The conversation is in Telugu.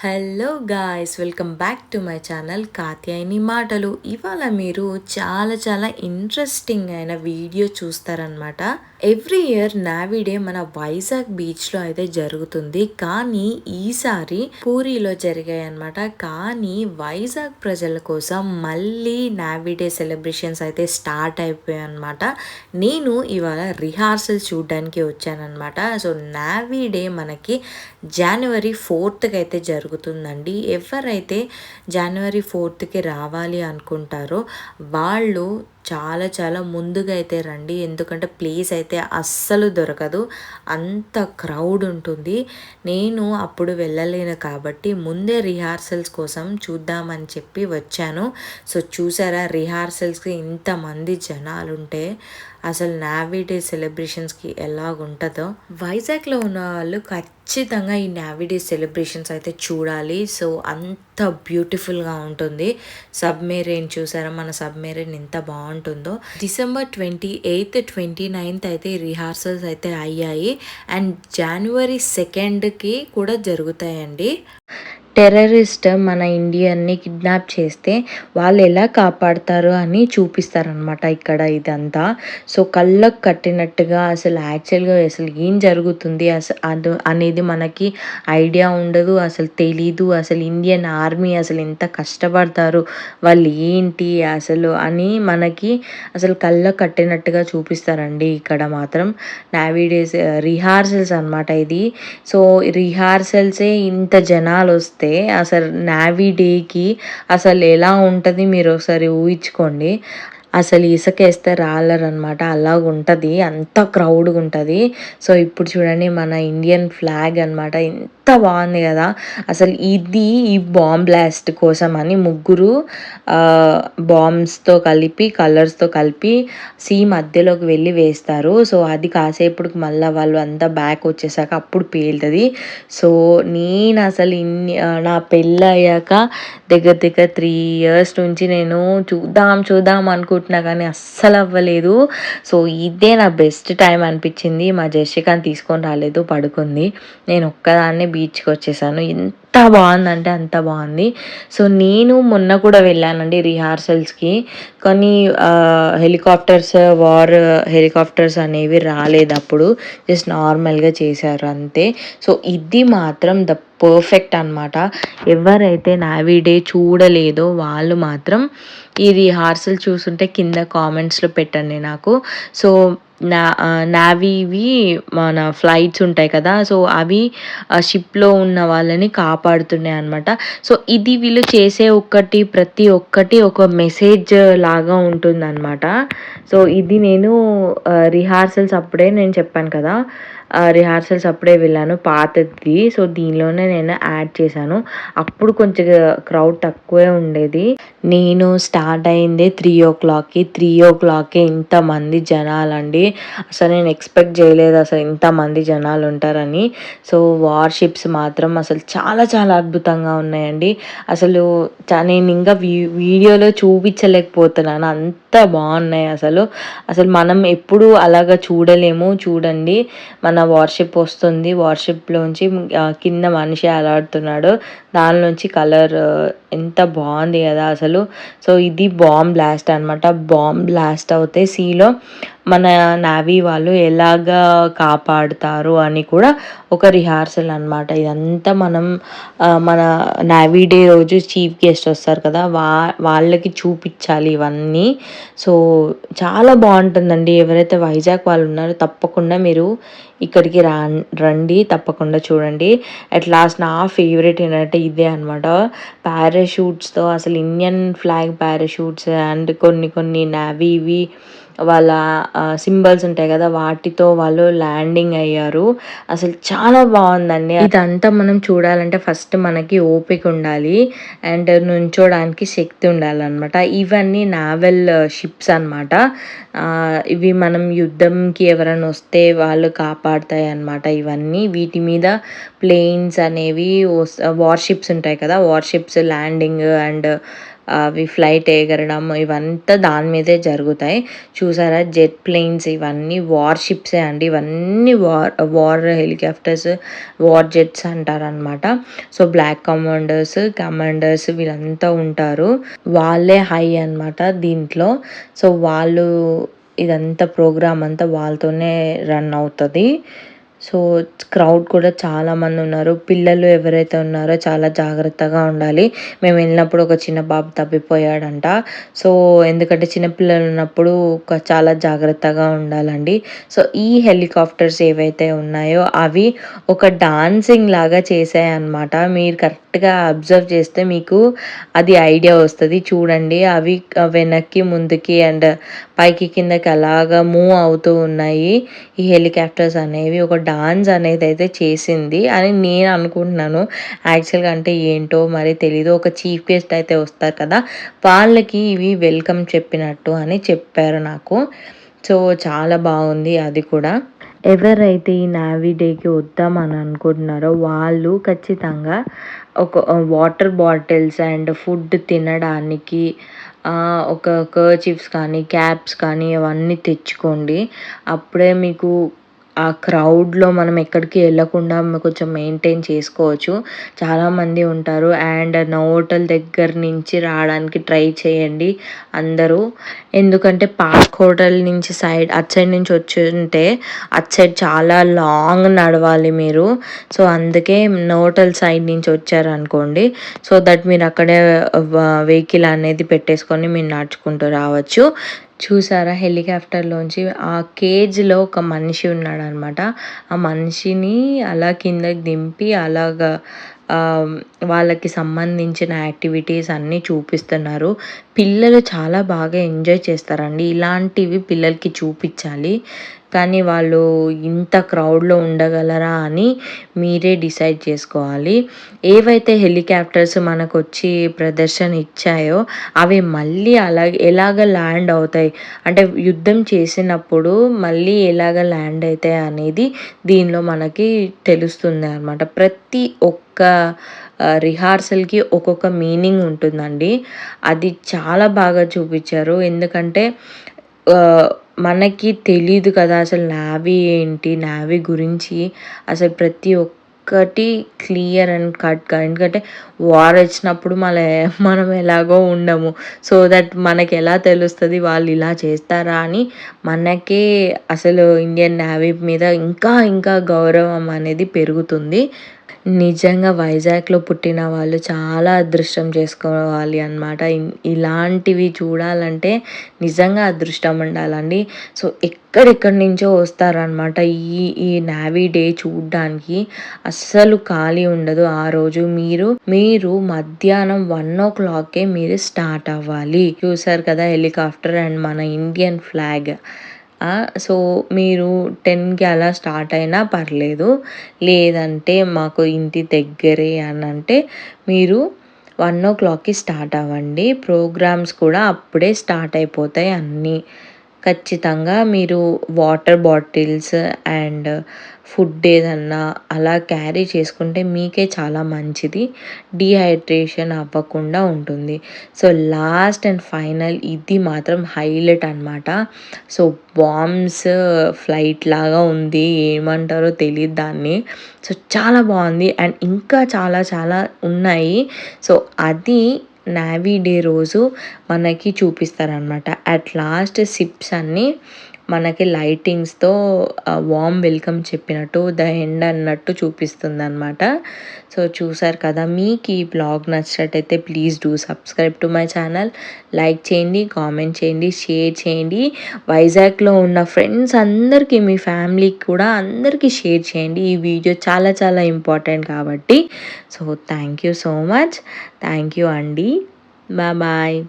Hello guys, welcome back to my channel Katyayani మాటలు. ఇవాళ మీరు చాలా ఇంట్రెస్టింగ్ అయిన వీడియో చూస్తారనమాట. ఎవ్రీ ఇయర్ నావీ డే మన వైజాగ్ బీచ్లో అయితే జరుగుతుంది, కానీ ఈసారి పూరిలో జరిగాయి అనమాట. కానీ వైజాగ్ ప్రజల కోసం మళ్ళీ నావీ డే సెలబ్రేషన్స్ అయితే స్టార్ట్ అయిపోయాయి అనమాట. నేను ఇవాళ రిహార్సల్ చూడడానికి వచ్చానమాట. సో నావీ డే మనకి జనవరి 4th అయితే జరుగుతుందండి. ఎవరైతే జనవరి 4th రావాలి అనుకుంటారో వాళ్ళు చాలా ముందుగా అయితే రండి, ఎందుకంటే ప్లేస్ అయితే అస్సలు దొరకదు, అంత క్రౌడ్ ఉంటుంది. నేను అప్పుడు వెళ్ళలేను కాబట్టి ముందే రిహార్సల్స్ కోసం చూద్దామని చెప్పి వచ్చాను. సో చూసారా, రిహార్సల్స్కి ఇంతమంది జనాలు ఉంటే అసలు నావీ డే సెలబ్రేషన్స్కి ఎలాగుంటుందో. వైజాగ్లో ఉన్న వాళ్ళు ఖచ్చితంగా ఈ నావీ డే సెలబ్రేషన్స్ అయితే చూడాలి. సో అంత బ్యూటిఫుల్గా ఉంటుంది. సబ్మెరైన్ చూసారా, మన సబ్మెరైన్ ఎంత బాగుంటుందో. December 28th 29th అయితే రిహార్సల్స్ అయితే అయ్యాయి, అండ్ January 2nd కూడా జరుగుతాయండి. టెర్రరిస్ట్ మన ఇండియన్ని కిడ్నాప్ చేస్తే వాళ్ళు ఎలా కాపాడతారు అని చూపిస్తారనమాట ఇక్కడ ఇదంతా. సో కళ్ళకు కట్టినట్టుగా అసలు యాక్చువల్గా అసలు ఏం జరుగుతుంది అసలు అనేది మనకి ఐడియా ఉండదు, అసలు తెలీదు. అసలు ఇండియన్ ఆర్మీ అసలు ఎంత కష్టపడతారు, వాళ్ళు ఏంటి అసలు అని మనకి అసలు కళ్ళకు కట్టినట్టుగా చూపిస్తారండి ఇక్కడ మాత్రం. నావీ డేస్ రిహార్సల్స్ అనమాట ఇది. సో రిహార్సల్సే ఇంత జనాలు వస్తే అసలు నావీ డేకి అసలు ఎలా ఉంటుంది మీరు ఒకసారి ఊహించుకోండి. అసలు ఇసుకేస్తే రాలరనమాట, అలాగ ఉంటుంది, అంత క్రౌడ్గా ఉంటుంది. సో ఇప్పుడు చూడండి మన ఇండియన్ ఫ్లాగ్ అనమాట, ఎంత బాగుంది కదా. అసలు ఇది ఈ బాంబ్ బ్లాస్ట్ కోసం అని ముగ్గురు బాంబ్స్తో కలిపి కలర్స్తో కలిపి సీ మధ్యలోకి వెళ్ళి వేస్తారు. సో అది కాసేపటికి మళ్ళీ వాళ్ళు అంతా బ్యాక్ వచ్చేసాక అప్పుడు పేలుతుంది. సో నేను అసలు నా పెళ్ళి అయ్యాక దగ్గర 3 years నుంచి నేను చూద్దాం అనుకుంటున్నా, కానీ అస్సలు అవ్వలేదు. సో ఇదే నా బెస్ట్ టైం అనిపించింది. మా జెసికాని తీసుకొని రాలేదు, పడుకుంది. నేను ఒక్కదాన్నే బీచ్కి వచ్చేసాను. ఎంత బాగుందంటే అంత బాగుంది. సో నేను మొన్న కూడా వెళ్ళానండి రిహార్సల్స్కి, కానీ హెలికాప్టర్స్ అనేవి రాలేదు అప్పుడు, జస్ట్ నార్మల్గా చేశారు అంతే. సో ఇది మాత్రం ద పర్ఫెక్ట్ అనమాట. ఎవరైతే నావీ డే చూడలేదో వాళ్ళు మాత్రం ఈ రిహార్సల్ చూస్తుంటే కింద కామెంట్స్లో పెట్టండి నాకు. సో నావీవి మన ఫ్లైట్స్ ఉంటాయి కదా, సో అవి షిప్లో ఉన్న వాళ్ళని కాపాడుతున్నాయి అనమాట. సో ఇది వీళ్ళు చేసే ప్రతి ఒక్కటి ఒక మెసేజ్ లాగా ఉంటుందన్నమాట. సో ఇది నేను రిహార్సల్స్ అప్పుడే నేను చెప్పాను కదా, రిహార్సల్స్ అప్పుడే వెళ్ళాను పాతది. సో దీనిలోనే నేను యాడ్ చేశాను. అప్పుడు కొంచెం క్రౌడ్ తక్కువే ఉండేది. నేను స్టార్ట్ అయిందే 3 o'clockకి. 3 o'clockకే ఇంతమంది జనాలండి. అసలు నేను ఎక్స్పెక్ట్ చేయలేదు అసలు ఇంతమంది జనాలు ఉంటారని. సో వార్షిప్స్ మాత్రం అసలు చాలా అద్భుతంగా ఉన్నాయండి. అసలు నేను ఇంకా వీడియోలో చూపించలేకపోతున్నాను, అంత బాగున్నాయి అసలు. మనం ఎప్పుడు అలాగా చూడలేము. చూడండి, మన వార్షిప్ వస్తుంది, వార్షిప్లోంచి కింద మనిషి అలాడుతున్నాడు, దానిలోంచి కలర్ ఎంత బాగుంది కదా అసలు. సో ఇది బాంబ్ బ్లాస్ట్ అనమాట. బాంబ్ బ్లాస్ట్ అవుతే సీలో మన నావీ వాళ్ళు ఎలాగా కాపాడుతారు అని కూడా ఒక రిహార్సల్ అనమాట. ఇదంతా మన నావీ డే రోజు చీఫ్ గెస్ట్ వస్తారు కదా, వాళ్ళకి చూపించాలి ఇవన్నీ. సో చాలా బాగుంటుందండి. ఎవరైతే వైజాగ్ వాళ్ళు ఉన్నారో తప్పకుండా మీరు ఇక్కడికి రండి, తప్పకుండా చూడండి. అట్ లాస్ట్ నా ఫేవరెట్ ఏంటంటే ఇదే అనమాట. పారాషూట్స్తో అసలు ఇండియన్ ఫ్లాగ్ పారాషూట్స్ అండ్ కొన్ని నావీవి వాళ్ళ సింబల్స్ ఉంటాయి కదా, వాటితో వాళ్ళు ల్యాండింగ్ అయ్యారు. అసలు చాలా బాగుందండి. ఇదంతా మనం చూడాలంటే ఫస్ట్ మనకి ఓపిక ఉండాలి అండ్ నుంచోడానికి శక్తి ఉండాలన్నమాట. ఇవన్నీ నావెల్ షిప్స్ అనమాట. ఇవి మనం యుద్ధంకి ఎవరైనా వస్తే వాళ్ళు కాపాడుతాయి అన్నమాట. ఇవన్నీ వీటి మీద ప్లేన్స్ అనేవి వార్షిప్స్ ఉంటాయి కదా, వార్షిప్స్ ల్యాండింగ్ అండ్ అవి ఫ్లైట్ ఎగరడం ఇవంతా దాని మీదే జరుగుతాయి. చూసారా జెట్ ప్లేన్స్ ఇవన్నీ వార్‌షిప్సే అండి. ఇవన్నీ వార్ హెలికాప్టర్స్, వార్ జెట్స్ అంటారనమాట. సో, బ్లాక్ కమాండర్స్ వీళ్ళంతా ఉంటారు. వాళ్ళే హై అనమాట దీంట్లో. సో, వాళ్ళు ఇదంతా ప్రోగ్రామ్ అంతా వాళ్ళతోనే రన్ అవుతది. సో, క్రౌడ్ కూడా చాలామందున్నారు. పిల్లలు ఎవరైతే ఉన్నారో చాలా జాగ్రత్తగా ఉండాలి. మేమెళ్ళినప్పుడు ఒక చిన్న బాబు తప్పిపోయాడంట. సో, ఎందుకంటే చిన్న పిల్లలున్నప్పుడు చాలా జాగ్రత్తగా ఉండాలండి. సో, ఈ హెలికాప్టర్స్ ఏవైతే ఉన్నాయో అవి ఒక డాన్సింగ్ లాగా చేశాయన్నమాట. మీరు కరెక్ట్‌గా అబ్జర్వ్ చేస్తే మీకు అది ఐడియా వస్తది. చూడండి అవి వెనక్కి, ముందుకి అండ్ పైకి, కిందకి అలాగా మూవ్ అవుతూ ఉన్నాయి. ఈ హెలికాప్టర్స్ అనేవి ఒక డాన్స్ అనేదైతే చేసింది అని నేను అనుకుంటున్నాను. యాక్చువల్‌గా అంటే ఏంటో మరి తెలీదు. ఒక చీఫ్ గెస్ట్ అయితే వస్తారు కదా! వాళ్ళకి ఇవి వెల్కమ్ చెప్పినట్టు అని చెప్పారు నాకు. సో, చాలా బాగుంది అది కూడా. ఎవరైతే ఈ నావీ డేకి వద్దామని అనుకుంటున్నారో వాళ్ళు ఖచ్చితంగా ఒక వాటర్ బాటిల్స్ అండ్ ఫుడ్ తినడానికి ఒక కర్చీఫ్స్ కానీ, క్యాప్స్ కానీ అవన్నీ తెచ్చుకోండి. అప్పుడే మీకు ఆ క్రౌడ్‌లో మనం ఎక్కడికి ఎళ్ళకుండా కొంచెం మెయింటైన్ చేసుకోవచ్చు. చాలామంది ఉంటారు అండ్ హోటల్ దగ్గర నుంచి రావడానికి ట్రై చేయండి అందరూ. ఎందుకంటే పార్క్ హోటల్ నుంచి అటు సైడ్ నుంచి వచ్చుంటే అటు సైడ్ చాలా లాంగ్ నడవాలి మీరు. సో, అందుకే హోటల్ సైడ్ నుంచి వచ్చారనుకోండి, సో దట్ మీరు అక్కడే వెహికల్ అనేది పెట్టేసుకొని మీరు నడుచుకుంటూ రావచ్చు. చూసారా హెలికాప్టర్‌లోంచి ఆ కేజ్‌లో ఒక మనిషి ఉన్నాడనమాట. ఆ మనిషిని అలా కిందకి దింపి అలాగా వాళ్ళకి సంబంధించిన యాక్టివిటీస్ అన్నీ చూపిస్తున్నారు. పిల్లలు చాలా బాగా ఎంజాయ్ చేస్తారండి. ఇలాంటివి పిల్లలకి చూపిచ్చాలి. కానీ వాళ్ళు ఇంత క్రౌడ్‌లో ఉండగలరా అని మీరే డిసైడ్ చేసుకోవాలి. ఏవైతే హెలికాప్టర్స్ మనకొచ్చి ప్రదర్శన ఇచ్చాయో అవి మళ్ళీ ఎలాగ ల్యాండ్ అవుతాయి అంటే యుద్ధం చేసినప్పుడు మళ్ళీ ఎలాగ ల్యాండ్ అవుతాయి అనేది దీనిలో మనకి తెలుస్తుంది అనమాట. ప్రతి ఒక్క రిహార్సల్‌కి ఒక్కొక్క మీనింగ్ ఉంటుందండి. అది చాలా బాగా చూపిచ్చారు. ఎందుకంటే మనకి తెలీదు కదా అసలు నావీ ఏంటి? నావీ గురించి అసలు ప్రతి ఒక్కటి క్లియర్ అండ్ కట్‌గా ఎందుకంటే వార్ వచ్చినప్పుడు మనం ఎలాగో ఉండము. సో దట్ మనకెలా తెలుస్తది వాళ్ళు ఇలా చేస్తారా అని మనకే అసలు ఇండియన్ నేవీ మీద ఇంకా ఇంకా గౌరవం అనేది పెరుగుతుంది. నిజంగా వైజాగ్‌లో పుట్టిన వాళ్ళు చాలా అదృష్టం చేసుకోవాలి అన్నమాట. ఇలాంటివి చూడాలంటే నిజంగా అదృష్టం ఉండాలండి. సో, ఎక్కడెక్కడి నుంచో వస్తారనమాట ఈ నావీ డే చూడ్డానికి. అస్సలు ఖాళీ ఉండదు ఆ రోజు. మీరు మధ్యాహ్నం 1:00కే మీరు స్టార్ట్ అవ్వాలి. చూసారు కదా హెలికాప్టర్ అండ్ మన ఇండియన్ ఫ్లాగ్. సో, మీరు 10కి అలా స్టార్ట్ అయినా పర్లేదు. లేదంటే మాకు ఇంటి దగ్గరే అనంటే మీరు 1:00కి స్టార్ట్ అవ్వండి. ప్రోగ్రామ్స్ కూడా అప్పుడే స్టార్ట్ అయిపోతాయి అన్నీ. ఖచ్చితంగా మీరు వాటర్ బాటిల్స్ అండ్ ఫుడ్ ఏదన్నా అలా క్యారీ చేసుకుంటే మీకే చాలా మంచిది. డీహైడ్రేషన్ అవ్వకుండా ఉంటుంది. సో, లాస్ట్ అండ్ ఫైనల్ ఇది మాత్రం హైలైట్ అనమాట. సో, బాంబ్స్ ఫ్లైట్ లాగా ఉంది. ఏమంటారో తెలీదు దాన్ని. సో, చాలా బాగుంది అండ్ ఇంకా చాలా చాలా ఉన్నాయి. సో, అది నావీ డే రోజు మనకి చూపిస్తారనమాట. అట్ లాస్ట్ సిప్స్ అన్నీ మనకి లైటింగ్స్‌తో వార్మ్ వెల్కమ్ చెప్పినట్టు ద ఎండ్ అన్నట్టు చూపిస్తుందనమాట. సో, చూసారు కదా! మీకు ఈ బ్లాగ్ నచ్చినట్టయితే please do subscribe to my channel. Like చేయండి, కామెంట్ చేయండి, షేర్ చేయండి. వైజాగ్‌లో ఉన్న ఫ్రెండ్స్ అందరికీ మీ ఫ్యామిలీకి కూడా అందరికీ షేర్ చేయండి. ఈ వీడియో చాలా చాలా ఇంపార్టెంట్ కాబట్టి. So, thank you so much. Thank you అండి. బాయ్.